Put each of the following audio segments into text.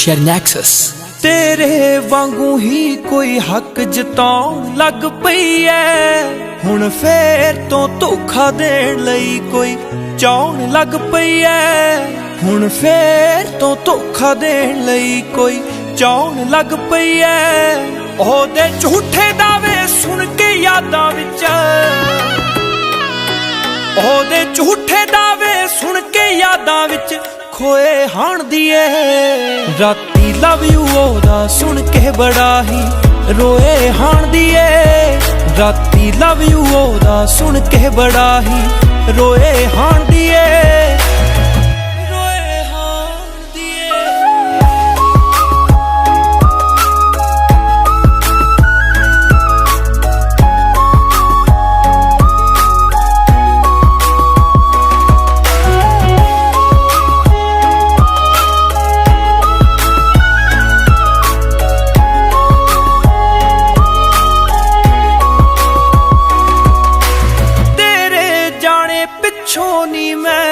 शरनैक्सस। तेरे वांगू ही कोई हक जताउण लग पई ऐ, हुण फेर तो धोखा देण लई कोई चाउण लग पई ऐ। हुण फेर तो धोखा देण लई कोई चाउण लग पई ऐ। ओहदे झूठे दावे सुन के यादां विच, ओहदे झूठे दावे सुन के यादां विच खोए हाण दिए। राती लव यू ओहदा सुन के बड़ा ही रोए हाण दिए। राती लव यू ओहदा सुन के बड़ा ही रोए हाण दिए। रोए हाण दिए। पिछों नी मैं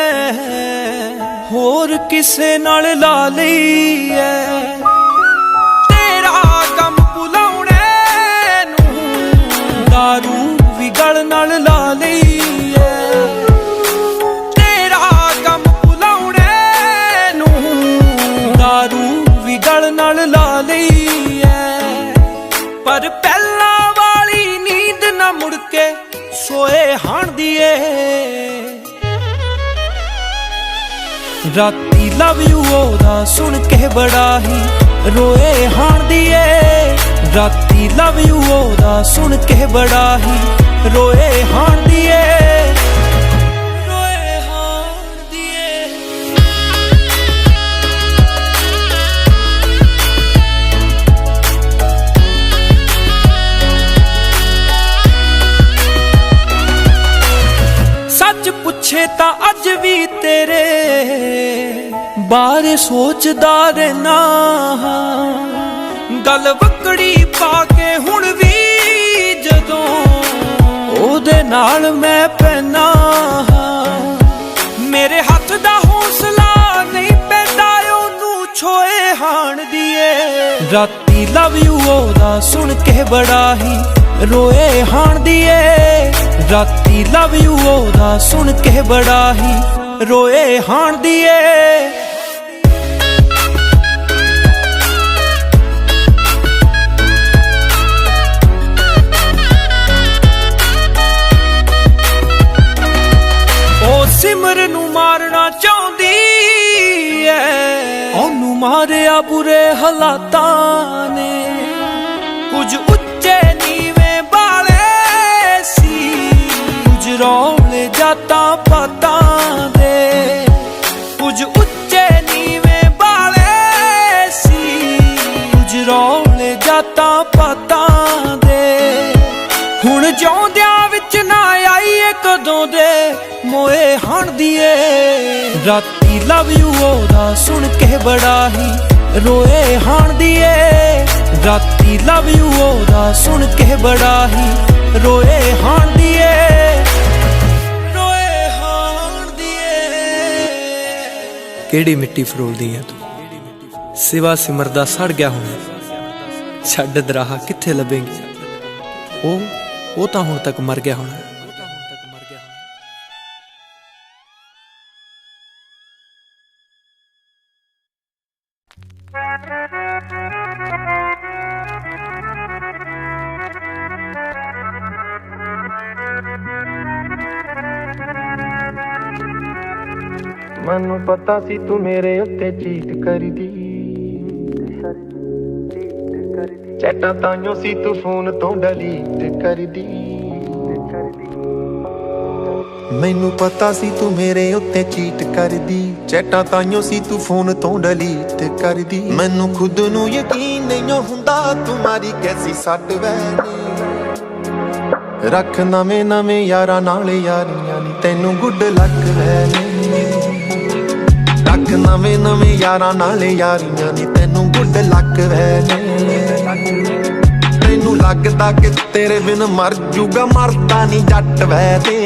होर किसे नाल ला लई ऐ। तेरा गम भुलाउणे नूं दारू भी गल नाल ला लई ऐ। तेरा गम भुलाउणे नूं दारू भी गल नाल ला लई ऐ। पर पहला वाली नींद ना मुड़ के सोए हाण दिए। राती लव यू ओहदा सुन के बड़ा ही रोए हाण दिए। राती लव यू ओहदा सुन के बड़ा ही रोए हाण दिए। रोए हाण दिए। सच पुछे ता अज भी तेरे बारे सोचदा रहना। गल वकड़ी पाके हुण भी जदों ओहदे नाल मैं पैना। मेरे हथ दा हौसला नहीं पैंदा ओनू छोए हाण दिए। राती लव यू ओहदा सुन के बड़ा ही रोए हाण दिए। राती लव यू ओहदा सुन के बड़ा ही रोए हाण दिए। ओ सिमर नू मारना चाहुंदी ऐ, ओनू मारिया बुरे हालातां ने। कुछ उच्चे नीवें बाले सी, कुछ रौले जाता पातां दे। कुछ उच्चे नीवें बाले सी, कुछ रौले जाता पातां दे। हुण जिउंदियां विच ना आईए कदों दे मोए हाण दिए। राती लव यू ओहदा सुन के बड़ा ही रोए हाण दिए। राती लव यू ओहदा सुन के बड़ा ही रोए हाण दिए। रोए हाण दिए। केड़ी मिट्टी फरोलदी है तू, सिवा सिमरदा सड़ गया होना। छड्ड दराहा कित्थे लभेंगी, ओ तां हुण तक मर गया होना। ਮੈਨੂੰ ਪਤਾ ਸੀ ਤੂੰ ਮੇਰੇ ਉੱਤੇ ਚੀਟ ਕਰਦੀ। ਚੈਟਾਂ ਤਾਈਓ ਸੀ ਤੂੰ ਫੋਨ ਤੋਂ ਡਿਲੀਟ ਕਰਦੀ। ਮੈਨੂੰ ਪਤਾ ਸੀ ਤੂੰ ਮੇਰੇ ਉੱਤੇ ਚੀਟ ਕਰਦੀ। ਚੈਟਾਂ ਤਾਈਓ ਸੀ ਤੂੰ ਫੋਨ ਤੋਂ ਡਿਲੀਟ ਕਰਦੀ। ਮੈਨੂੰ ਖੁਦ ਨੂੰ ਯਕੀਨ ਨਹੀਂ ਹੁੰਦਾ ਤੂੰ ਮਾਰੀ ਕੈਸੀ ਸੱਟ ਵੈਣੀ। ਰੱਖ ਨਵੇਂ ਨਵੇਂ ਯਾਰਾਂ ਨਾਲ ਯਾਰੀਆਂ ਨੀ ਤੈਨੂੰ ਗੁੱਡ ਲੱਕ ਵੈਣੀ। ਰੱਖ ਨਵੇਂ ਨਵੇਂ ਯਾਰਾਂ ਨਾਲ ਯਾਰੀਆਂ ਨੀ ਤੈਨੂੰ ਗੁੱਡ ਲੱਕ ਵੈਣੀ। ਤੈਨੂੰ ਲੱਗਦਾ ਕਿ ਤੇਰੇ ਬਿਨ ਮਰ ਜੂਗਾ, ਮਰਦਾ ਨੀ ਜੱਟ ਵੈ ਤੇ।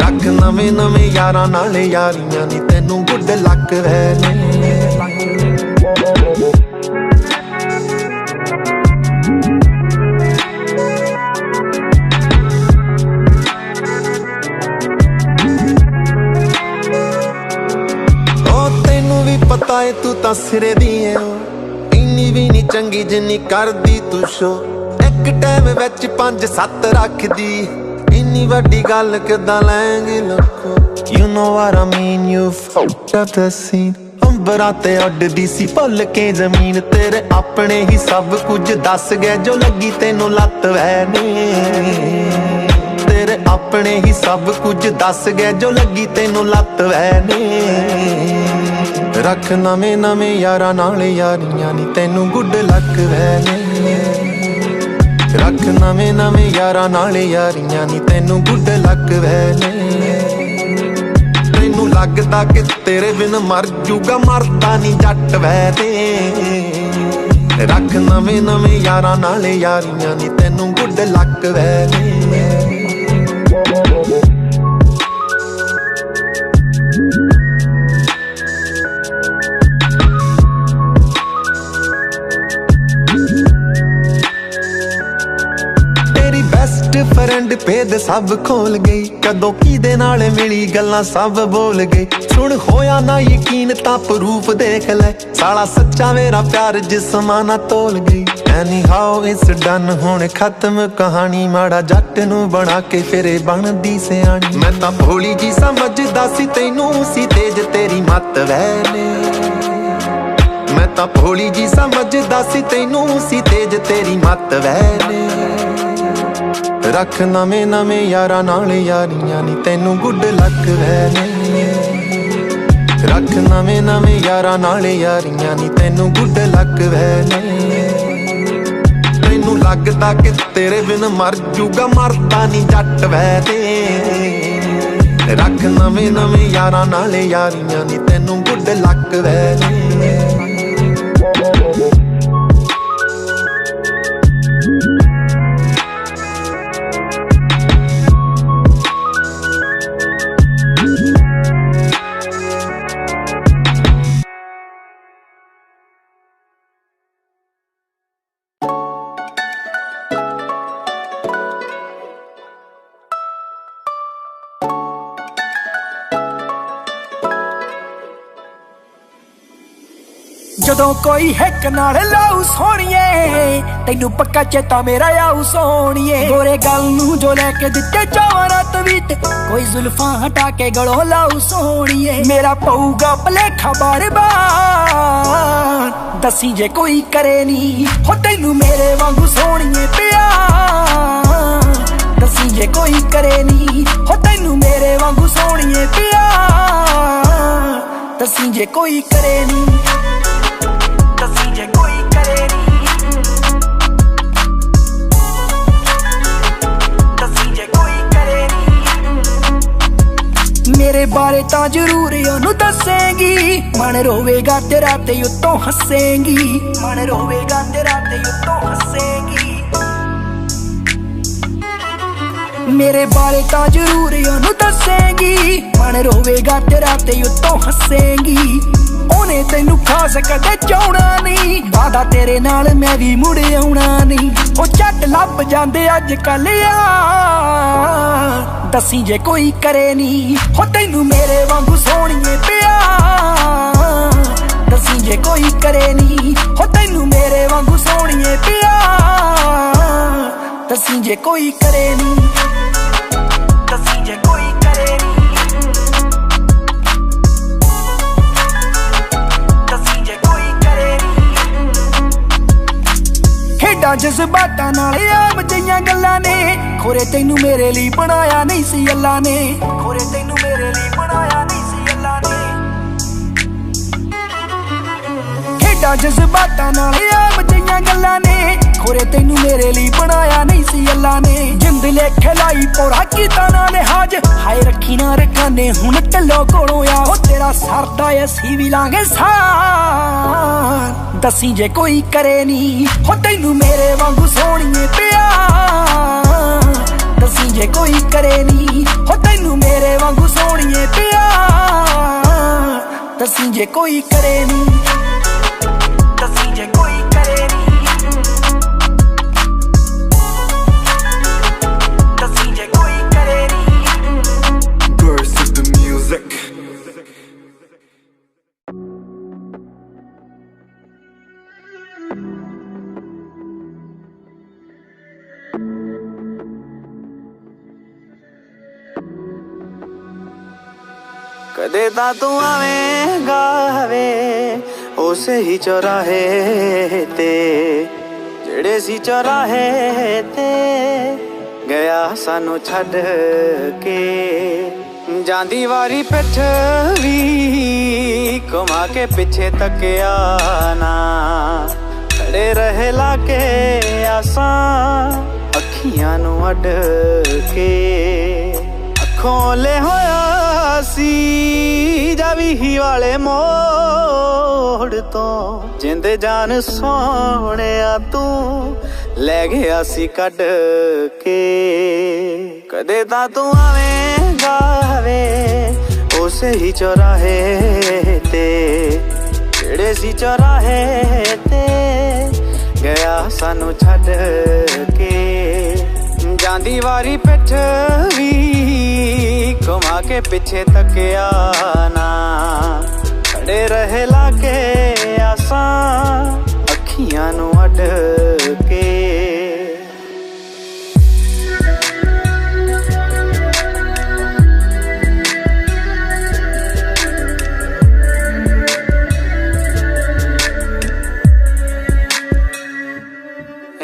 ਰੱਖ ਨਵੇਂ ਨਵੇਂ ਯਾਰਾਂ ਨਾਲ ਯਾਰੀਆਂ ਨੀ ਤੈਨੂੰ ਗੁੱਡ ਲੱਕ ਵੈਣੀ। ਸਿਰੇ ਦੀ ਏ ਉਹ ਇੰਨੀ ਵੀ ਨਹੀਂ ਚੰਗੀ ਜਿੰਨੀ ਕਰਦੀ ਤੂੰ ਸ਼ੋ ਇੱਕ ਟਾਈਮ ਵਿੱਚ 5-7 ਰੱਖਦੀ ਇੰਨੀ ਵੱਡੀ ਗੱਲ ਕਿੱਦਾਂ ਲੈਂਗੀ ਲੋਕੋ You know what I mean, you fucked up the scene ਅੰਬਰਾਂ ਤੇ ਉੱਡਦੀ ਸੀ ਭੁੱਲ ਕੇ ਜ਼ਮੀਨ ਤੇਰੇ ਆਪਣੇ ਹੀ ਸਭ ਕੁਝ ਦੱਸ ਗਏ ਜੋ ਲੱਗੀ ਤੈਨੂੰ ਲੱਤ ਵੈ ਨੇ ਤੇਰੇ ਆਪਣੇ ਹੀ ਸਭ ਕੁਝ ਦੱਸ ਗਏ ਜੋ ਲੱਗੀ ਤੈਨੂੰ ਲੱਤ ਵੈ ਨੇ ਰੱਖ ਨਵੇਂ ਨਵੇਂ ਯਾਰਾਂ ਨਾਲ ਯਾਰੀਆਂ ਨੀ ਤੈਨੂੰ ਗੁੱਡ ਲੱਕ ਵੈ ਨੇ ਰੱਖ ਨਵੇਂ ਨਵੇਂ ਯਾਰਾਂ ਨਾਲ ਯਾਰੀਆਂ ਨੀ ਤੈਨੂੰ ਗੁੱਡ ਲੱਕ ਵੈ ਨੇ ਤੈਨੂੰ ਲੱਗਦਾ ਕਿ ਤੇਰੇ ਬਿਨ ਮਰ ਜੂਗਾ ਮਰਦਾ ਨੀ ਜੱਟ ਵੈ ਤੇ ਰੱਖ ਨਵੇਂ ਨਵੇਂ ਯਾਰਾਂ ਨਾਲ ਯਾਰੀਆਂ ਨੀ ਤੈਨੂੰ ਗੁੱਡ ਲੱਕ ਵੈ ਨੇ ਫਰੈਂਡ ਭੇਦ ਸਭ ਖੋਲ ਗਈ ਕਦੋਂ ਕਿਹਦੇ ਨਾਲ ਮਿਲੀ ਗੱਲਾਂ ਸਭ ਬੋਲ ਗਈ ਸੁਣ ਹੋਇਆ ਨਾ ਯਕੀਨ ਤਾਂ ਪ੍ਰੂਫ ਦੇਖ ਲੈ ਸਾਲਾ ਸੱਚਾ ਮੇਰਾ ਪਿਆਰ ਜਿਸਮਾਨਾ ਤੋਲ ਗਈ ਐਨੀ ਹਾਓ ਇਸ ਡਨ ਹੁਣ ਖਤਮ ਕਹਾਣੀ ਮਾੜਾ ਜੱਟ ਨੂੰ ਬਣਾ ਕੇ ਫਿਰੇ ਬਣਦੀ ਸਿਆਣੀ ਮੈਂ ਤਾਂ ਭੋਲੀ ਜੀ ਸਮਝਦਾ ਸੀ ਤੈਨੂੰ ਸੀ ਤੇਜ ਤੇਰੀ ਮੱਤ ਵੈ ਨੇ ਮੈਂ ਤਾਂ ਭੋਲੀ ਜੀ ਸਮਝਦਾ ਸੀ ਤੈਨੂੰ ਸੀ ਤੇਜ ਤੇਰੀ ਮੱਤ ਵੈ ਨੇ ਰੱਖ ਨਵੇਂ ਨਵੇਂ ਯਾਰਾਂ ਨਾਲ ਯਾਰੀਆਂ ਨੀ ਤੈਨੂੰ ਗੁੱਡ ਲੱਕ ਵੈ ਨੇ ਰੱਖ ਨਵੇਂ ਨਵੇਂ ਯਾਰਾਂ ਨਾਲ ਯਾਰੀਆਂ ਨੀ ਤੈਨੂੰ ਗੁੱਡ ਲੱਕ ਵੈ ਨੇ ਤੈਨੂੰ ਲੱਗਦਾ ਕਿ ਤੇਰੇ ਬਿਨ ਮਰ ਜੂਗਾ ਮਰਦਾ ਨੀ ਜੱਟ ਵੈ ਤੇ ਰੱਖ ਨਵੇਂ ਨਵੇਂ ਯਾਰਾਂ ਨਾਲ ਯਾਰੀਆਂ ਨੀ ਤੈਨੂੰ ਗੁੱਡ ਲੱਕ ਵੈ ਨੇ ਜਦੋਂ ਕੋਈ ਹਿੱਕ ਨਾਲ ਲਾਉ ਸੋਣੀਏ ਤੈਨੂੰ ਪੱਕਾ ਚੇਤਾ ਮੇਰਾ ਆਉ ਸੋਣੀਏ ਗੋਰੇ ਗੱਲ ਨੂੰ ਜੋ ਲੈ ਕੇ ਦਿੱਤੇ ਚਾਵਰਾਂ ਤਵੀਤ ਕੋਈ ਜ਼ੁਲਫਾਂ ਹਟਾ ਕੇ ਗਲੋਂ ਲਾਉ ਸੋਣੀਏ ਮੇਰਾ ਪਊਗਾ ਭਲੇਖਾ ਬਾਰ-ਬਾਰ ਦੱਸੀ ਜੇ ਕੋਈ ਕਰੇ ਨੀ ਹੋ ਤੈਨੂੰ ਮੇਰੇ ਵਾਂਗੂ ਸੋਣੀਏ ਪਿਆਰ ਦੱਸੀ ਜੇ ਕੋਈ ਕਰੇ ਨੀ ਹੋ ਤੈਨੂੰ ਮੇਰੇ ਵਾਂਗੂ ਸੋਣੀਏ ਪਿਆਰ ਦੱਸੀ ਜੇ ਕੋਈ ਕਰੇ ਨੀ ਮੇਰੇ ਬਾਰੇ ਤਾਂ ਜ਼ਰੂਰ ਉਹਨੂੰ ਦੱਸੇਂਗੀ ਮਨ ਰੋਵੇਗਾ ਤੇਰਾ ਤੇ ਉੱਤੋਂ ਹੱਸੇਂਗੀ ਮਨ ਰੋਵੇਗਾ ਤੇਰਾ ਤੇ ਉੱਤੋਂ ਹੱਸੇਂਗੀ ਮੇਰੇ ਬਾਰੇ ਤਾਂ ਜ਼ਰੂਰ ਉਹਨੂੰ ਦੱਸੇਂਗੀ ਮਨ ਰੋਵੇਗਾ ਤੇਰਾ ਤੇ ਉੱਤੋਂ ਹੱਸੇਂਗੀ ਉਹਨੇ ਤੈਨੂੰ ਖਾਸ ਕਦੇ ਚਾਹਣਾ ਨਹੀਂ ਵਾਦਾ ਤੇਰੇ ਨਾਲ ਮੈਂ ਵੀ ਮੁੜ ਆਉਣਾ ਨਹੀਂ ਉਹ ਝੱਟ ਲੱਭ ਜਾਂਦੇ ਅੱਜ ਕੱਲ ਯਾਰ ਦੱਸੀ ਜੇ ਕੋਈ ਕਰੇ ਨੀ ਹੋ ਤੈਨੂੰ ਮੇਰੇ ਵਾਂਗੂ ਸੋਣੀਏ ਪਿਆਰ ਦੱਸੀ ਜੇ ਕੋਈ ਕਰੇ ਨੀ ਹੋ ਤੈਨੂੰ ਮੇਰੇ ਵਾਂਗੂ ਸੋਣੀਏ ਪਿਆਰ ਦੱਸੀ ਜੇ ਕੋਈ ਕਰੇ ਨੀ ਦੱਸੀ ਜੇ ਕੋਈ ਕਰੇ ਨੀ ਦੱਸੀ ਜੇ ਕੋਈ ਕਰੇ ਨੀ ਖੇਡਾਂ ਜਜ਼ਬਾਤਾਂ ਨਾਲ ਆਮ ਜਿਹੀਆਂ ਗੱਲਾਂ ਨੇ ਖੋਰੇ ਤੈਨੂੰ ਮੇਰੇ ਲਈ ਬਣਾਇਆ ਨਹੀਂ ਸੀ ਅੱਲਾ ਨੇ ਖੋਰੇ ਤੈਨੂੰ ਮੇਰੇ ਲਈ ਬਣਾਇਆ ਨਹੀਂ ਸੀ ਅੱਲਾ ਨੇ ਖੇਡਾਂ ਜਜ਼ਬਾਤਾਂ ਨਾਲ ਆਮ ਜਿਹੀਆਂ ਗੱਲਾਂ ਨੇ ਖੋਰੇ ਤੈਨੂੰ ਮੇਰੇ ਲਈ ਬਣਾਇਆ ਨਹੀਂ ਸੀ ਅੱਲਾ ਨੇ ਜਿੰਦ ਲੇਖੇ ਲਾਈ ਪੋਰਾ ਕੀਤਾ ਨਾ ਲਿਹਾਜ ਹਾਏ ਰੱਖੀ ਨਾ ਰਕਾਨੇ ਹੁਣ ਢੱਲੋ ਕੋਲੋਂ ਆ ਉਹ ਤੇਰਾ ਸਰਦਾ ਅਸੀਂ ਵੀ ਲਾਂਗੇ ਸਾਰ ਦੱਸੀ ਜੇ ਕੋਈ ਕਰੇ ਨੀ ਹੋ ਤੈਨੂੰ ਮੇਰੇ ਵਾਂਗੂ ਸੋਣੀਏ ਪਿਆਰ ਦੱਸੀ ਜੇ ਕੋਈ ਕਰੇ ਨੀ ਹੋ ਤੈਨੂੰ ਮੇਰੇ ਵਾਂਗੂ ਸੋਣੀਏ ਪਿਆਰ ਦੱਸੀ ਜੇ ਕੋਈ ਕਰੇ ਨੀ ਦੱਸੀ ਜੇ ਕੋਈ ਕਰੇ ਨੀ ਦੱਸੀ ਜੇ ਕੋਈ ਕਰੇ ਨੀ Burst of the music कदे तां तू आवेंगा वे उस ही चौराहे ते जेड़े सी चौराहे ते गया सानू छड्ड के। जांदी वारी पिठ भी घुमा के पिछे तकिया ना, खड़े रहे लाके आसां अखियां नू अड के। अखों ले होया सी जावी ही वाले मोड़ तो जिंद जान सोहणिया तू लै गया सी कड के। कदे तां तू आवेंगा वे उस ही चौराहे ते जेड़े सी चौराहे ते गया सानू छड्ड के। जांदी वारी पिठ भी घुमा के पिछे तकिया ना, खड़े रहे लाके आसां अखियां नू अड के।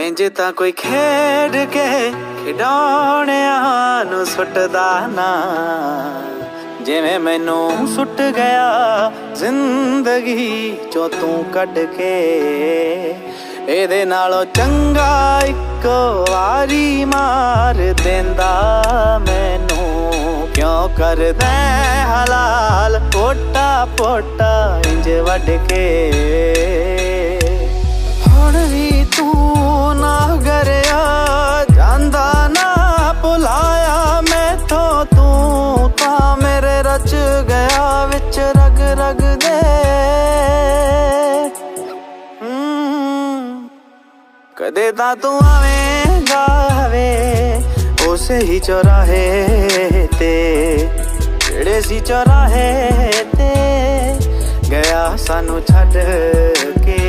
इंज तां कोई खेड के खिडौणिਆਂ ਨੂੰ ਸੁੱਟਦਾ ਨਾ, ਜਿਵੇਂ ਮੈਨੂੰ ਸੁੱਟ ਗਿਆ ਜ਼ਿੰਦਗੀ ਚੋਂ ਤੂੰ ਕੱਢ ਕੇ। ਇਹਦੇ ਨਾਲੋਂ ਚੰਗਾ ਇੱਕੋ ਵਾਰੀ ਮਾਰ ਦਿੰਦਾ ਮੈਨੂੰ, ਕਿਉਂ ਕਰਦਾ ਹਲਾਲ ਪੋਟਾ ਪੋਟਾ ਇੰਜ ਵੱਢ ਕੇ। ਹੁਣ ਵੀ ਤੂੰ ਨਾ ਕਰਿਆ ਜਾਂਦਾ ਨਾ ਭੁਲਾਇਆ ਮੈਥੋਂ, ਤੂੰ ਤਾਂ ਮੇਰੇ ਰਚ ਗਿਆ ਵਿੱਚ ਰਗ ਰਗ ਦੇ। ਕਦੇ ਤਾਂ ਤੂੰ ਆਵੇਂਗਾ ਵੇ ਉਸ ਹੀ ਚੌਰਾਹੇ ਤੇ ਜਿਹੜੇ ਸੀ ਚੌਰਾਹੇ ਤੇ ਗਿਆ ਸਾਨੂੰ ਛੱਡ ਕੇ।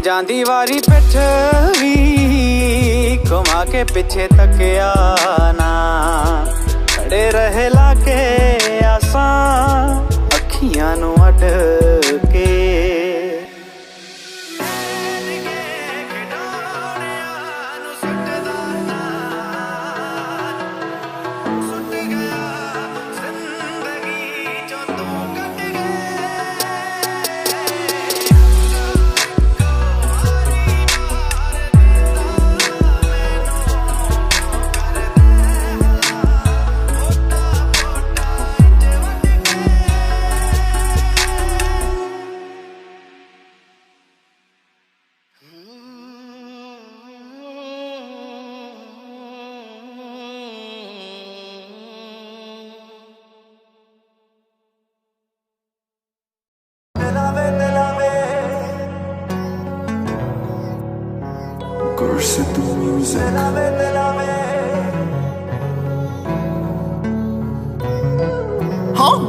ਜਾਂਦੀ ਵਾਰੀ ਪਿੱਠ ਵੀ घुमा के पिछे तकिया ना, खड़े रहे लाके आसां अखियां नू अड के।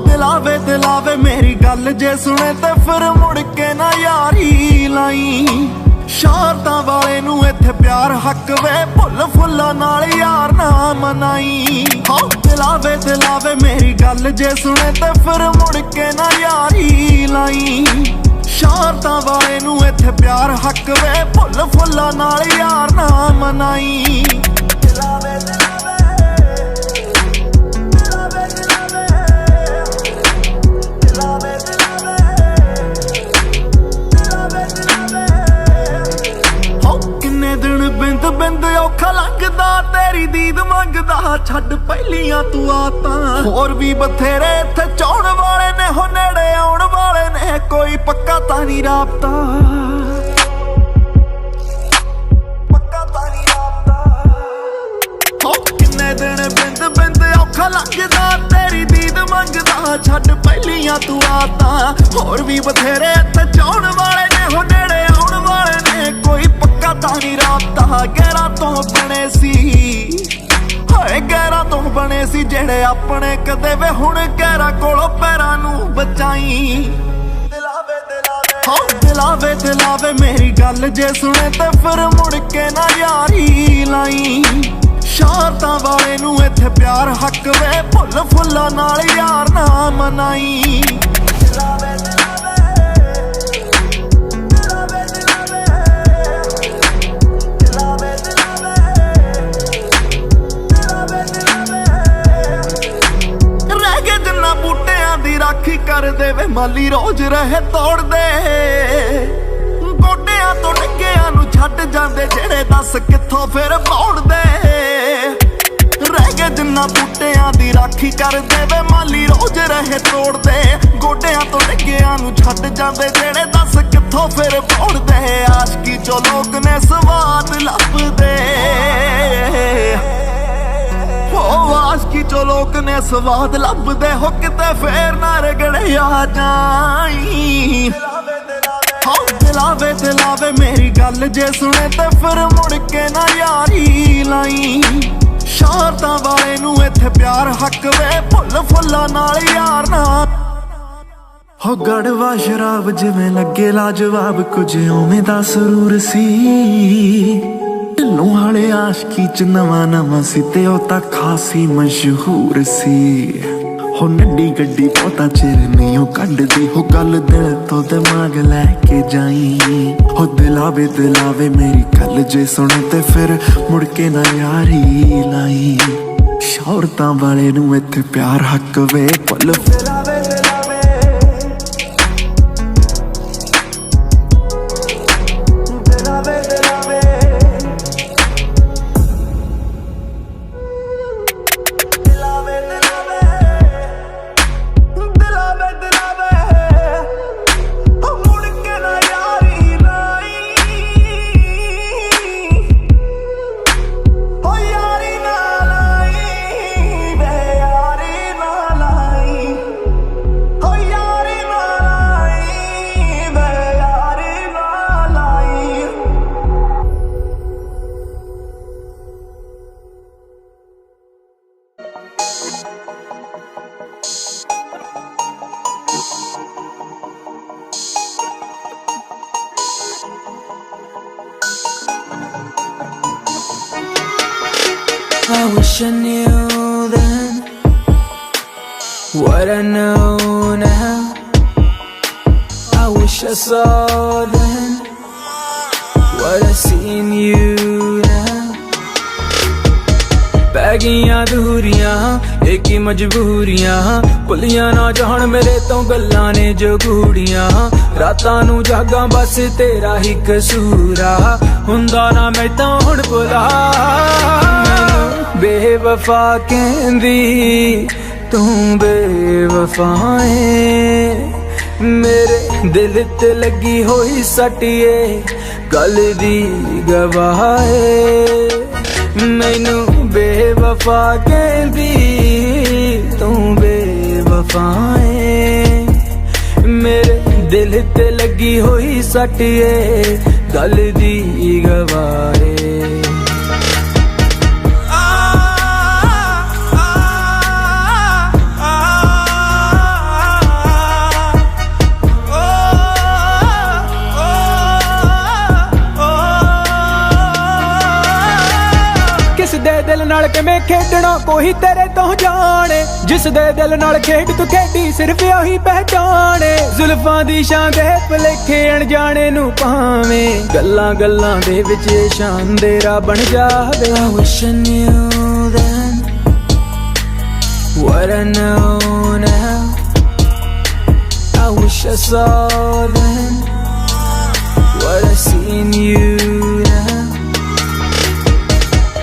दिलावे दिलावे मेरी गल जे सुने ते फिर मुड़ के ना यारी लाई। शारतां वाले नू इत्थे प्यार हक वे भुल फुल्लां नाल यार ना मनाई। हाँ दिलावे दिलावे मेरी गल जे सुने ते फिर मुड़ के ना यारी लाई। शारतां वाले नू इत्थे प्यार हक वे भुल फुल्लां नाल यार ना मनाई। दिलावे बिंद बिंद औखा लंघदा तेरी दीद मंगदा, छड्ड पहलियां तू आतां होर भी बथेरे इत्थे चाहण वाले ने, हो नेड़े आउण वाले ने, कोई पक्का तां नहीं राबता, पक्का तां नहीं राबता। हो किन्ने दिन बिंद बिंद औखा लंघदा तेरी दीद मंगदा, छड्ड पहलियां तू आतां होर भी बथेरे इत्थे चाहण वाले ने, हो नेड़े आउण वाले ने, कोई पक्का तां नहीं राबता। गैरा तो बने सी हाय गैरा तो बने सी जेड़े अपने कदे वे हुण गैरा कोलों पैरां नू बचाई। दिलावे दिलावे हाँ दिलावे दिलावे मेरी गल जे सुने ते फिर मुड़ के ना यारी लाई। ਸ਼ਾਰਤਾਂ ਵਾਲੇ ਨੂੰ ਇੱਥੇ ਪਿਆਰ ਹੱਕ ਵੇ ਭੁੱਲ ਫੁੱਲਾਂ ਨਾਲ ਯਾਰ ਨਾ ਮਨਾਈ ਰਹਿ ਗਏ ਜਿੰਨਾ ਬੂਟਿਆਂ ਦੀ ਰਾਖੀ ਕਰ ਦੇਵੇ ਮਾਲੀ ਰੋਜ਼ ਰਹੇ ਤੋੜਦੇ ਗੋਡਿਆਂ ਤੋਂ ਡਿੱਗਿਆਂ ਨੂੰ ਛੱਡ ਜਾਂਦੇ ਜਿਹੜੇ ਦੱਸ ਕਿੱਥੋਂ ਫਿਰ ਮੋੜਦੇ ਰਹਿ ਗਏ ਜਿੰਨਾ ਬੂਟਿਆਂ ਦੀ ਰਾਖੀ ਕਰਦੇ ਵੇ ਮਾਲੀ ਰੋਜ਼ ਰਹੇ ਤੋੜਦੇ ਗੋਡਿਆਂ ਤੋਂ ਡਿੱਗਿਆਂ ਨੂੰ ਛੱਡ ਜਾਂਦੇ ਜਿਹੜੇ ਦੱਸ ਕਿੱਥੋਂ ਫਿਰ ਮੋੜਦੇ ਆਸ਼ਕੀ ਚੋਂ ਲੋਕ ਨੇ ਸਵਾਦ ਲੱਭਦੇ ਹੋ ਆਸ਼ਕੀ ਚੋਂ ਲੋਕ ਨੇ ਸਵਾਦ ਲੱਭਦੇ ਹੋ ਕਿਤੇ ਫੇਰ ਨਾ ਰਗੜਿਆ ਜਾਈ ਦਿਲਾਵੇ ਦਿਲਾਵੇ ਮੇਰੀ ਗੱਲ ਜੇ ਸੁਣੇ ਤੇ ਫਿਰ ਮੁੜ ਕੇ ਨਾ ਯਾਰੀ ਲਾਈ ਸ਼ਾਰਤਾਂ ਵਾਲੇ ਨੂੰ ਇੱਥੇ ਪਿਆਰ ਹੱਕ ਵੇ ਭੁੱਲ ਫੁੱਲਾਂ ਨਾਲ ਯਾਰ ਨਾ ਹੋ ਗੜਵਾ ਸ਼ਰਾਬ ਜਿਵੇਂ ਲੱਗੇ ਲਾਜਵਾਬ ਕੁਝ ਉਵੇਂ ਦਾ ਸਰੂਰ ਸੀ ਢਿੱਲੋਂ ਵਾਲੇ ਆਸ਼ਕੀ ਚ ਨਵਾਂ ਨਵਾਂ ਸੀ ਤੇ ਉਹ ਤਾਂ ਖਾਸੀ ਮਸ਼ਹੂਰ ਸੀ ਹੋ ਨੱਡੀ ਗੱਡੀ ਬਹੁਤਾ ਚਿਰ ਨਹੀਂ ਉਹ ਕੱਢਦੀ ਹੋ ਗੱਲ ਦਿਲ ਤੋਂ ਦਿਮਾਗ ਲੈ ਕੇ ਜਾਈ ਹੋ ਦਿਲਾਵੇ ਮੇਰੀ ਗੱਲ ਜੇ ਸੁਣੇ ਤੇ ਫਿਰ ਮੁੜ ਕੇ ਨਾ ਯਾਰੀ ਲਾਈ ਸ਼ੌਹਰਤਾਂ ਵਾਲੇ ਨੂੰ ਇੱਥੇ ਪਿਆਰ ਹੱਕ ਵੇ ਭੁੱਲ I wish I knew then what I know now. I wish I saw then what I see in you now. ਪੈ ਗਈਆਂ ਦੂਰੀਆਂ ਇੱਕ ਹੀ ਮਜਬੂਰੀਆਂ ਭੁੱਲੀਆਂ ਨਾ ਜਾਣ ਮੇਰੇ ਤੋਂ ਗੱਲਾਂ ਨੇ ਜੋ ਗੂੜੀਆਂ ਰਾਤਾਂ ਨੂੰ ਜਾਗਾਂ ਬਸ ਤੇਰਾ ਹੀ ਕਸੂਰਾ ਹੁੰਦਾ ਨਾ ਮੈਂ ਤਾਂ ਹੁਣ ਭੁਲਾ ਬੇਵਫਾ ਕਹਿੰਦੀ ਤੂੰ ਬੇਵਫਾ ਏ ਮੇਰੇ ਦਿਲ ਤੇ ਲੱਗੀ ਹੋਈ ਸੱਟੀਏ ਗੱਲ ਦੀ ਗਵਾਹ ਏ ਮੈਨੂੰ ਬੇਵਫਾ ਕਹਿੰਦੀ ਤੂੰ ਬੇਵਫਾ ਏ ਮੇਰੇ ਦਿਲ ਤੇ ਲੱਗੀ ਹੋਈ ਸੱਟੀਏ ਗੱਲ ਦੀ ਗਵਾਹ ਏ ਦਿਲ ਨਾਲ ਕਿਵੇਂ ਖੇਡਣਾ ਕੋਈ ਤੇਰੇ ਤੋਂ ਜਾਣੇ ਜਿਸ ਦੇ ਦਿਲ ਨਾਲ ਖੇਡ ਤੂੰ ਖੇਡੀ ਸਿਰਫ ਉਹੀ ਪਹਿਚਾਣੇ ਜ਼ੁਲਫਾਂ ਦੀ ਛਾਂ ਦੇ ਭੁਲੇਖੇ ਅਣਜਾਣੇ ਨੂੰ ਪਾਵੇਂ ਗੱਲਾਂ ਗੱਲਾਂ ਦੇ ਵਿੱਚ ਸ਼ਾਨ ਤੇਰਾ ਬਣ ਜਾਵੇ I wish I knew then what I know now. I wish I saw then what I see in you now.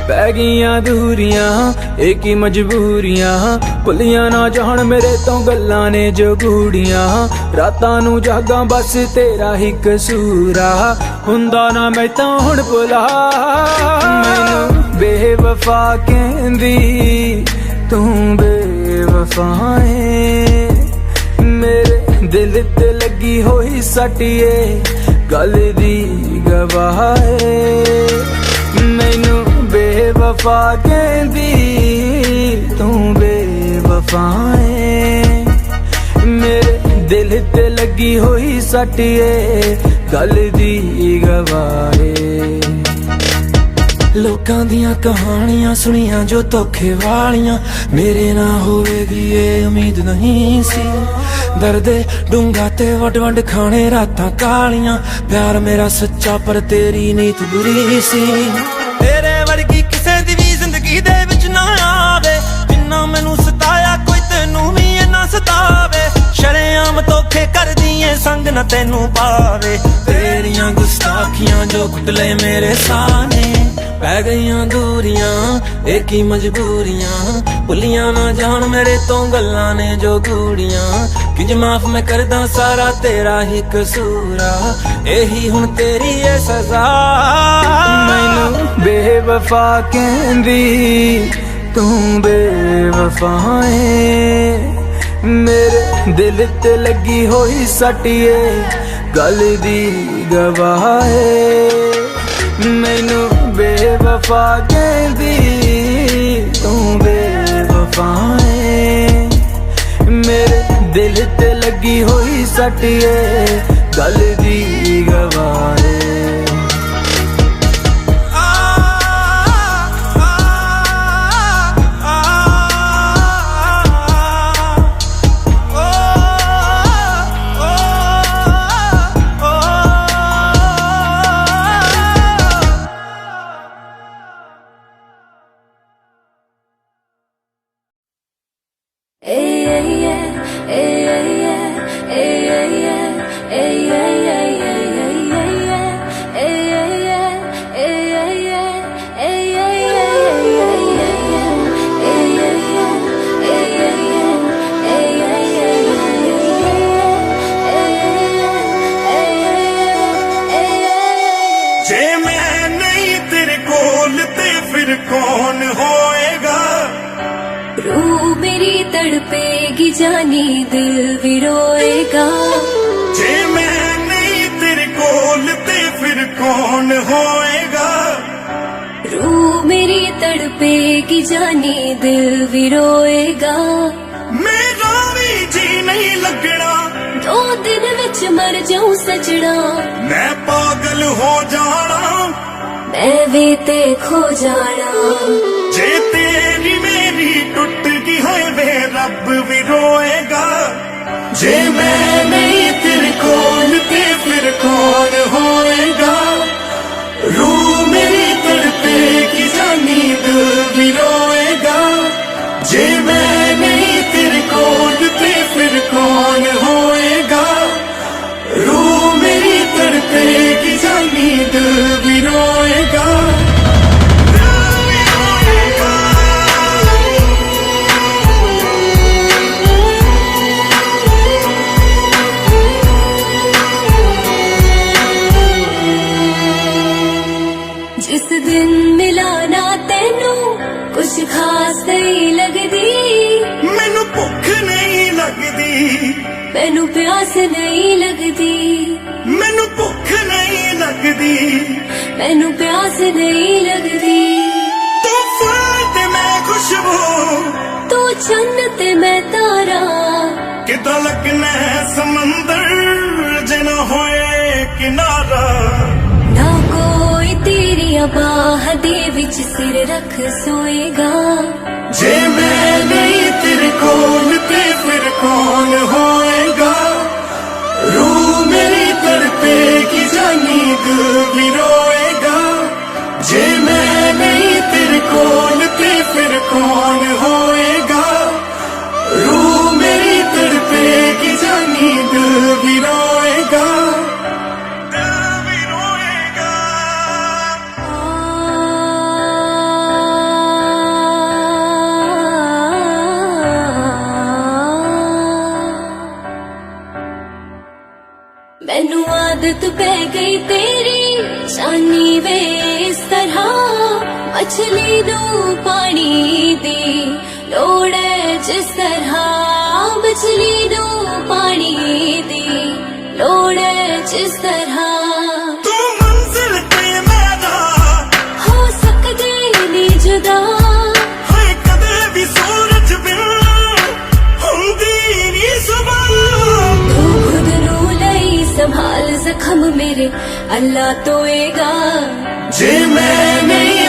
ਪੈ ਗਈਆਂ ਦੂਰੀਆਂ ਇੱਕ ਹੀ ਮਜਬੂਰੀਆਂ ਭੁੱਲੀਆਂ ਨਾ ਜਾਣ ਮੇਰੇ ਤੋਂ ਗੱਲਾਂ ਨੇ ਜੋ ਗੂੜੀਆਂ ਰਾਤਾਂ ਨੂੰ ਜਾਗਾਂ ਬਸ ਤੇਰਾ ਹੀ ਕਸੂਰਾ ਹੁੰਦਾ ਨਾ ਮੈਂ ਤਾਂ ਹੁਣ ਭੁਲਾ ਮੈਨੂੰ ਬੇਵਫਾ ਕਹਿੰਦੀ ਤੂੰ ਬੇਵਫਾ ਏ ਮੇਰੇ ਦਿਲ ਤੇ ਲੱਗੀ ਹੋਈ ਸੱਟੀਏ ਗੱਲ ਦੀ ਗਵਾਹ ਏ ਮੈਨੂੰ ਬੇਵਫਾ ਕਹਿੰਦੀ ਤੂੰ ਬੇਵਫਾ ਏ ਮੇਰੇ ਦਿਲ ਤੇ ਲੱਗੀ ਹੋਈ ਸੱਟੀਏ ਗੱਲ ਦੀ ਗਵਾਹ ਏ ਲੋਕਾਂ ਦੀਆਂ ਕਹਾਣੀਆਂ ਸੁਣੀਆਂ ਜੋ ਧੋਖੇ ਵਾਲੀਆਂ, ਮੇਰੇ ਨਾਲ ਹੋਵੇਗੀ ਇਹ ਉਮੀਦ ਨਹੀਂ ਸੀ। ਦਰਦੇ ਡੂੰਘਾ ਤੇ ਵੱਡ ਵੱਡ ਖਾਣੇ ਰਾਤਾਂ ਕਾਲੀਆਂ, ਪਿਆਰ ਮੇਰਾ ਸੱਚਾ ਪਰ ਤੇਰੀ ਨੀਤ ਬੁਰੀ ਸੀ। ਤੇਰੇ ਵਰਗੀ ਕਿਸੇ ਦੀ ਵੀ ਜ਼ਿੰਦਗੀ ਦੇ ਵਿੱਚ ਨਾ ਆਵੇ, ਜਿੰਨਾ ਮੈਨੂੰ ਸਤਾਇਆ ਕੋਈ ਤੈਨੂੰ ਵੀ ਇੰਨਾ ਸਤਾਵੇ। ਸ਼ਰੇਆਮ ਧੋਖੇ ਕਰਦੀ ਏ ਸੰਗ ਨਾ ਤੈਨੂੰ ਪਾਵੇ, ਤੇਰੀਆਂ ਗੁਸਤਾਖੀਆਂ ਜੋ ਕੁੱਟ ਲਏ ਮੇਰੇ ਸਾਹ ਨੇ। ਪੈ ਗਈਆਂ ਦੂਰੀਆਂ ਇਹ ਕੀ ਮਜਬੂਰੀਆਂ, ਭੁੱਲੀਆਂ ਨਾ ਜਾਣ ਮੇਰੇ ਤੋਂ ਗੱਲਾਂ ਨੇ ਜੋ ਗੂੜੀਆਂ। ਕਿੰਜ ਮਾਫ ਮੈਂ ਕਰਦਾ ਸਾਰਾ ਤੇਰਾ ਹੀ ਕਸੂਰਾ, ਇਹੀ ਹੁਣ ਤੇਰੀ ਏ ਸਜ਼ਾ। ਮੈਨੂੰ ਬੇਵਫਾ ਕਹਿੰਦੀ ਤੂੰ ਬੇਵਫਾ ਏ, ਮੇਰੇ ਦਿਲ ਤੇ ਲੱਗੀ ਹੋਈ ਸੱਟ ਏ ਗੱਲ ਦੀ ਗਵਾਹ ਏ। ਮੈਨੂੰ ਬੇਵਫਾ ਕਹਿੰਦੀ ਤੂੰ ਬੇਵਫਾ ਏ, ਮੇਰੇ ਦਿਲ ਤੇ ਲੱਗੀ ਹੋਈ ਸੱਟ ਏ ਗੱਲ ਦੀ ਗਵਾਹ ਏ। कौन होएगा, रूह मेरी तड़पेगी जानी दिल भी रोएगा। जे मैं नहीं तेरे कोल ते फिर कौन होएगा, रूह मेरी तड़पेगी जानी दिल भी रोएगा। मेरा भी जी नहीं लगना, 2 दिन विच मर जाऊं सजना। मैं पागल हो जाना, मैं भी ते खो जाना। जे तेरी मेरी टुट गई है वे रब भी रोएगा। जे मैं नहीं तेरे कोल ते फिर कौन होएगा, रूह मेरी तड़पेगी जानी दिल भी रोएगा। जे मैं नहीं तेरे कोल ते फिर कौन होएगा, रूह मेरी तड़पेगी जानी दिल भी रोएगा। जिस दिन मिला ना तेनू कुछ खास नहीं लगदी, मैनू भुख नहीं लगदी, मैनू प्यास नहीं लगदी, मैनू भुख नहीं लगदी, मैनू प्यास नहीं लगदी। तू फूल ते मैं खुशबू, तू चन्न ते मैं तारा, किदा लगना है समंदर जे ना होए किनारा। ना कोई तेरिया बाह दे विच सिर रख सोएगा। जे मैं नहीं तेरे कोल ते फिर कौन होएगा, रूह मेरी तड़पेगी जानी दिल भी रोएगा। जे मैं नहीं तेरे कोल ते फिर कौन होएगा, रूह मेरी तड़पेगी जानी दिल भी रोएगा। दिल भी रोएगा। मैनू आदत पै गई तेरी शानी वे इस तरह, मछली नू पानी दी लोड़ है जिस तरह, मछली नू पानी दी लोड़ है जिस तरह। तू मंजिल ते मैदा हो सकदे नी जुदा, है कदे भी सूरज बिन हुंदी नी सुबह। तू खुद नू लई संभाल जख्म मेरे अल्लाह तोएगा। जे मैं नहीं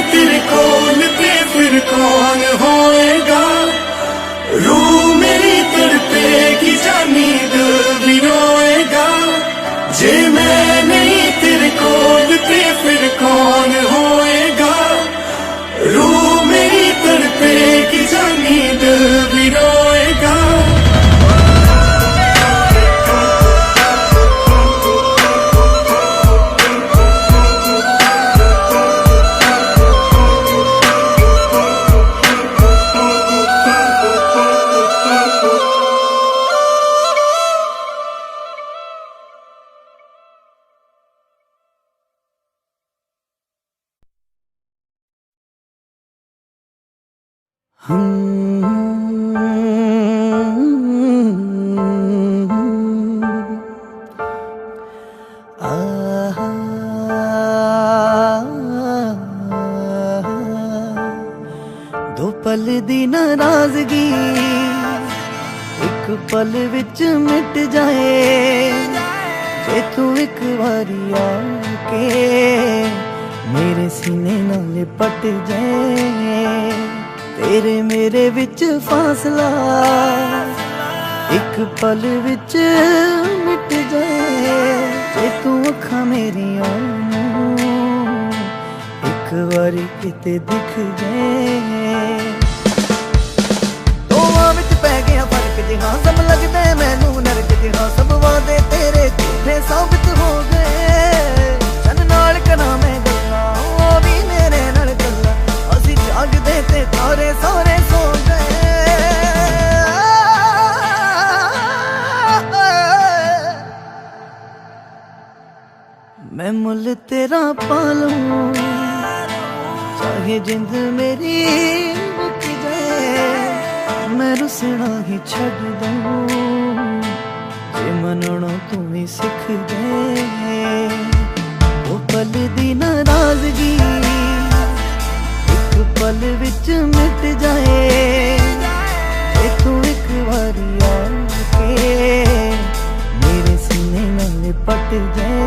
दो पल दी नाराजगी एक पल विच मिट जाए जे तू एक बारी आके मेरे सीने नाल लिपट जाए। तेरे मेरे विच फासला एक पल विच मिट जाए जे तू अखां मेरियां एक बारी किते दिख जाए। दोवां विच पै गया फर्क जिहा सब लगदा मैनू नरक जिहा सब वादे तेरे झूठे साबित हो गए। चन नाल करा मैं गल्लां ओ भी मेरे नाल गल्लां असीं जागदे ते तारे सारे सो गए। मैं मुल तेरा पालूं चाहे जिंद मेरी रुक जाए मैं रुसना ही छड़ दूं जे मनना तू ही सिख जाए। वो पल दी नाराजगी एक पल विच मिट जाए जे तू एक बारी आके मेरे सीने नाल लिपट जाए।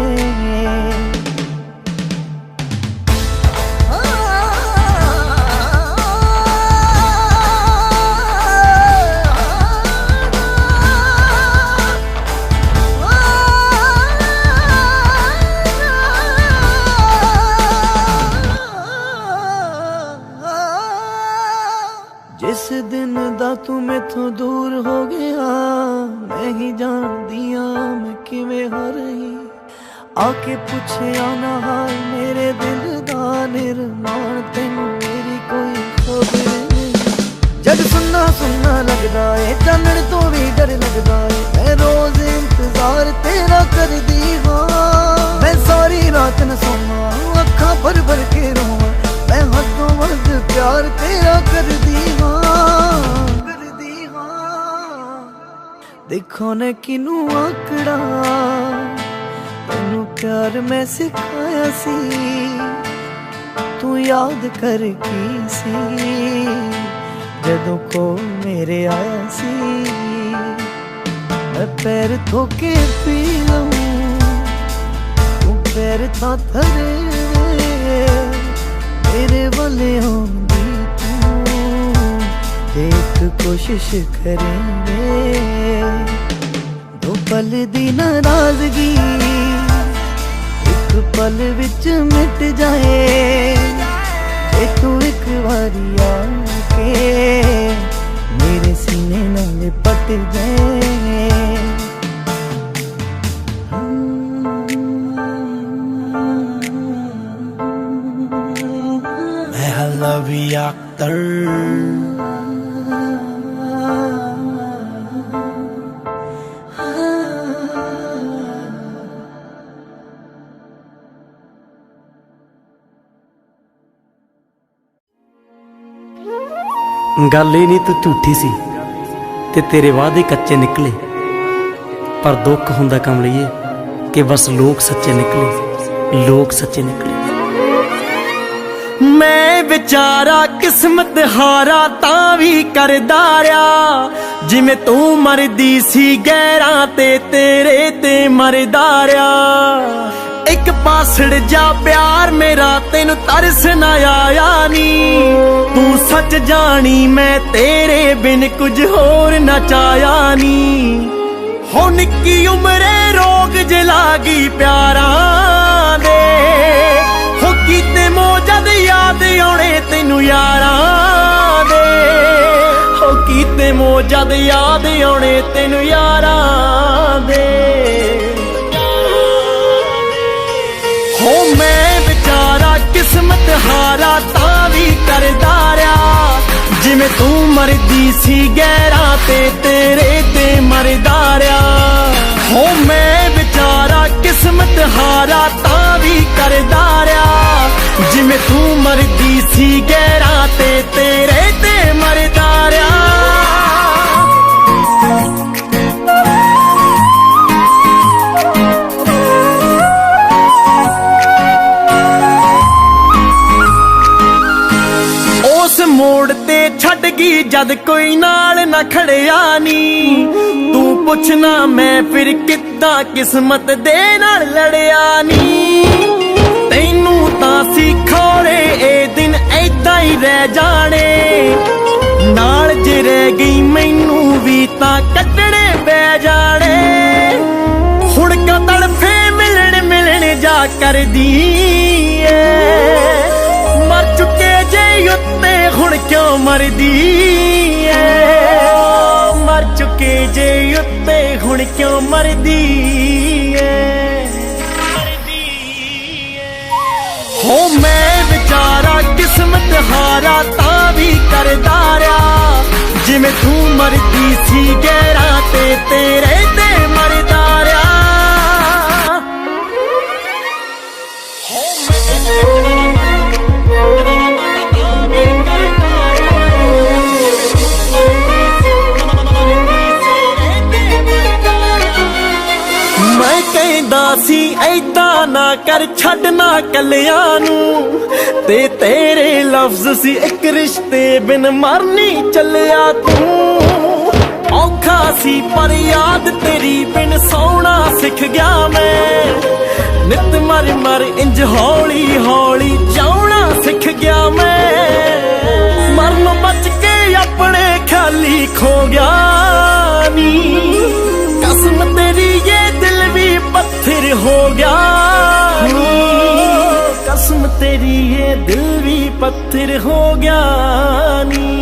जिस दिन दा तू मैथों दूर हो गया मैं ही जानदिया मैं किवें हार रही। आके पुछया ना हाल मेरे दिल दा निर्माण तैनूं मेरी कोई खबर नहीं। जग सुन्ना सुन्ना लगदा है चानण तो भी डर लगदा है मैं रोज इंतजार तेरा करदी हां। मैं सारी रात न सोवां अखां भर भर के रोवां मैं हदों वध प्यार तेरा करदी हां। देखो ने किनू आकड़ा तेनू प्यार मैं सिखाया सी तू याद कर की सी जदों को मेरे आया सी। मैं पैर धोके पी लूं तू पैर था थरे मेरे वाले होंदी तू एक कोशिश करेंगे। दो पल दी नाराजगी एक पल विच मिट जाए जे तू एक बारी आके मेरे सीने नाल लिपट जाए। I love you actor गल ही नहीं तू झूठी सी ते तेरे वादे कच्चे निकले पर दुख हुंदा कमलिए कि बस लोग सच्चे निकले लोग सच्चे निकले। मैं बेचारा किस्मत हारा तां भी करदा रहा जिवें तू मरदी सी गैरां ते तेरे ते मरदा रहा। एक पासड़ जा प्यार मेरा तेनू तरस ना आया नी तू सच जानी मैं तेरे बिन कुछ होर ना चाया नी। हो निक्की उमरे रोग जलागी प्यारां दे हो कीते मोजद याद आने तेनू यारां दे हो कीते मोजद याद आने तेनू यारां दे। हो मैं बेचारा किस्मत हारा तां भी करदा रहा जिवें तू मरदी सी गैरां ते तेरे ते मरदा रहा। हो मैं बेचारा किस्मत हारा तां भी करदा रहा जिवें तू मरदी सी गैरां ते तेरे ते मरदा टुट गई जद कोई नाल ना खड़िया नी। तू पुछना मैं फिर किद्दां किस्मत दे नाल लड़िया नी। तैनू तां सी खोरे ए दिन ऐदां ही रह जाने, नाल जे रह गई मैनू भी तां कटने पै जाने। हुण का तड़फे मिलन मिलन जा कर दी मर चुके जे उत्ते हुण क्यों मरदी ऐ। मर चुके जे उत्ते हुण क्यों मरदी ऐ। हो मैं बेचारा किस्मत हारा तां भी करदा रहा, जिवें तू मरदी सी गैरां ते तेरे ते मरदा रहा। मैं कहंदा सी ऐदां ना कर छड्डना कलियां नू, ते तेरे लफ्ज सी एक रिश्ते बिन मरनी चलिया तू। औखा सी पर याद तेरी बिन सौना सिख गया मैं, नित मर मर इंज हौली हौली जाना सिख गया मैं। मरनों बच के अपने ख्याली खो गया नी, कसम तेरी ये दिल भी पत्थर हो गया नी। कसम तेरी ये दिल भी पत्थर हो गया नी।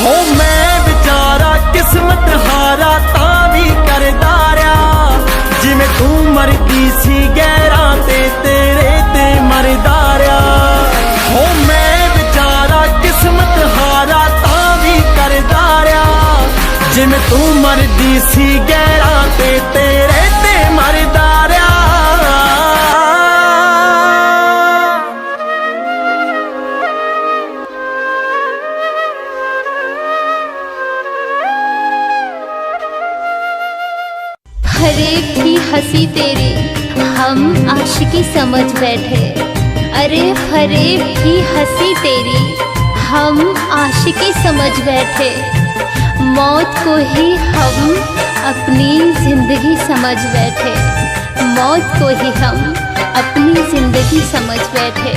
हो मैं बेचारा किस्मत हारा तां भी करदा रहा, जिवें तू मरदी सी गैरां ते तेरे ते मरदा रहा। हो मैं बेचारा किस्मत हारा तां भी करदा रहा, जिवें तू मरदी सी गैरां ते तेरे ते मरदा रहा। फरेब थी हंसी तेरी हम आशिकी समझ बैठे। अरे फरेब थी हंसी तेरी हम आशिकी समझ बैठे। मौत को ही हम अपनी जिंदगी समझ बैठे। मौत को ही हम अपनी जिंदगी समझ बैठे।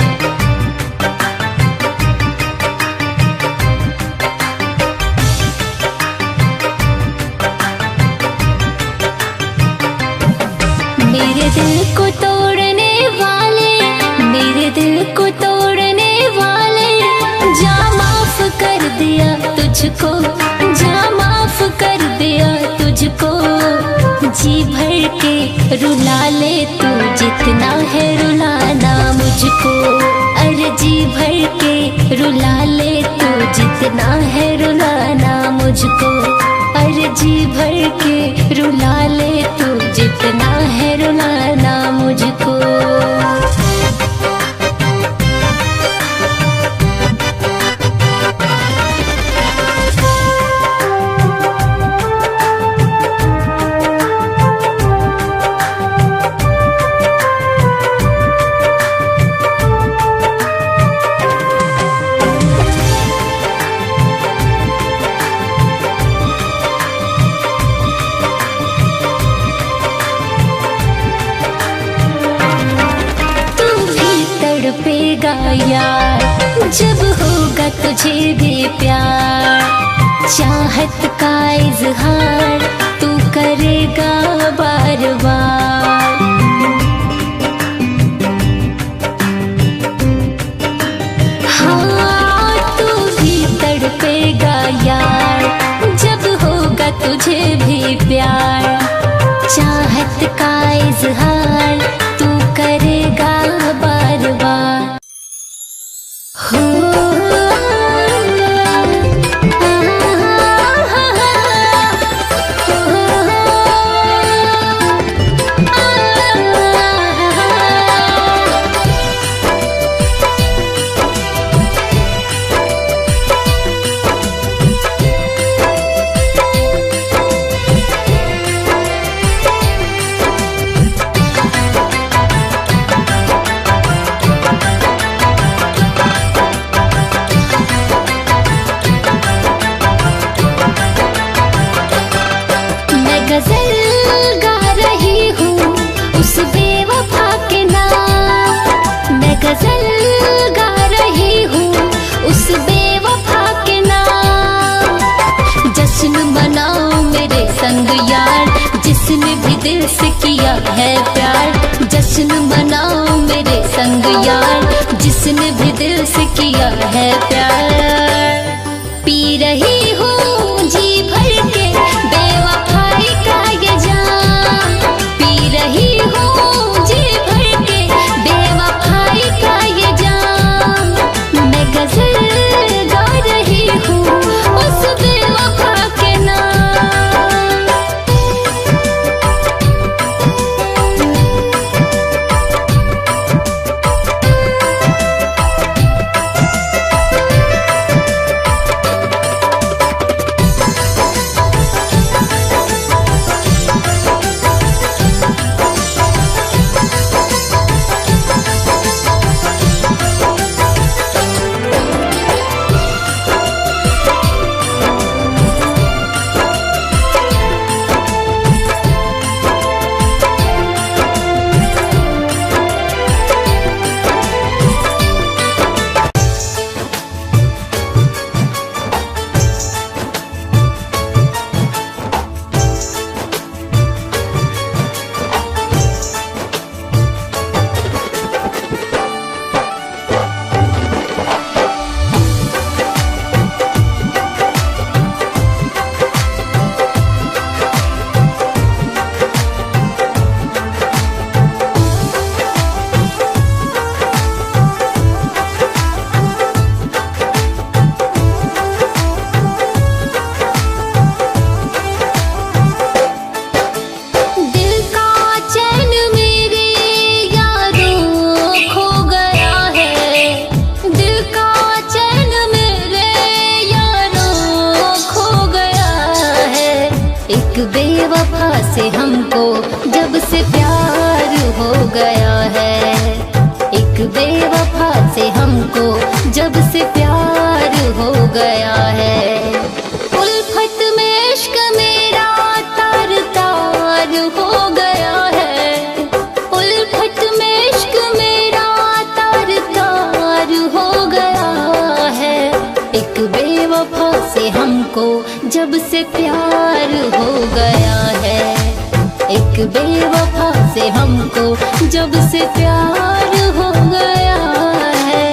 मेरे दिल को तोड़ने वाले, मेरे दिल को तोड़ने वाले, जा माफ कर दिया तुझको, जा माफ कर दिया तुझको। जी भर के रुला ले तू जितना है रुलाना मुझको। अरे जी भर के रुला ले तू जितना है रुलाना मुझको। अरे जी भर के रुला ले तू जितना है रुलाना मुझको। यार जब होगा तुझे भी प्यार, चाहत का इजहार तू करेगा बार बार। हाँ तू भी तड़पेगा यार जब होगा तुझे भी प्यार, चाहत का इजहार तू करेगा बार बार। भी दिल से किया है प्यार। पी रही हूँ जी भर के बेवफाई का ये जाम, पी रही हूँ जी भर के बेवफाई का ये जाम। मैं गजल गा रही हूँ उस बेवफा के नाम। बेवफा से हमको जब से प्यार हो गया है, एक बेवफा से हमको जब से प्यार हो गया है। उल्फत में इश्क मेरा तार तार हो गया है, उल्फत में इश्क मेरा तार तार हो गया है। एक बेवफा से हमको जब से प्यार हो गया है, एक बेवफा से हमको जब से प्यार हो गया है।